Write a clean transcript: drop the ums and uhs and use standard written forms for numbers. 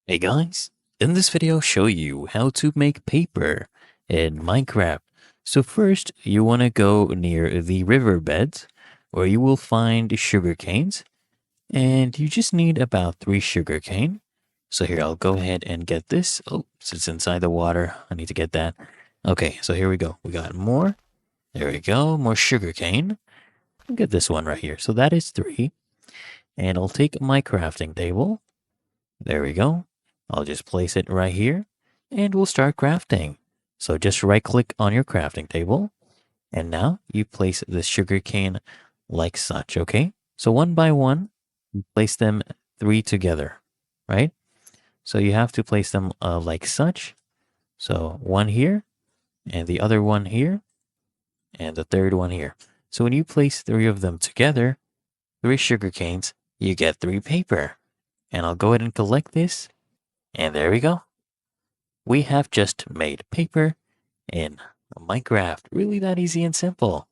Hey guys, in this video I'll show you how to make paper in Minecraft. So first you want to go near the riverbeds where you will find sugar canes, and you just need about 3 sugar cane. So here I'll go ahead and get this. Oh, it's inside the water. I need to get that. Okay, so here we go. We got more. There we go. More sugar cane. I'll get this one right here. So that is 3. And I'll take my crafting table. There we go. I'll just place it right here and we'll start crafting. So just right click on your crafting table and now you place the sugar cane like such, okay? So one by one, you place them 3 together, right? So you have to place them like such. So one here and the other one here and the third one here. So when you place 3 of them together, 3 sugar canes, you get 3 paper. And I'll go ahead and collect this. And there we go. We have just made paper in Minecraft. Really that easy and simple.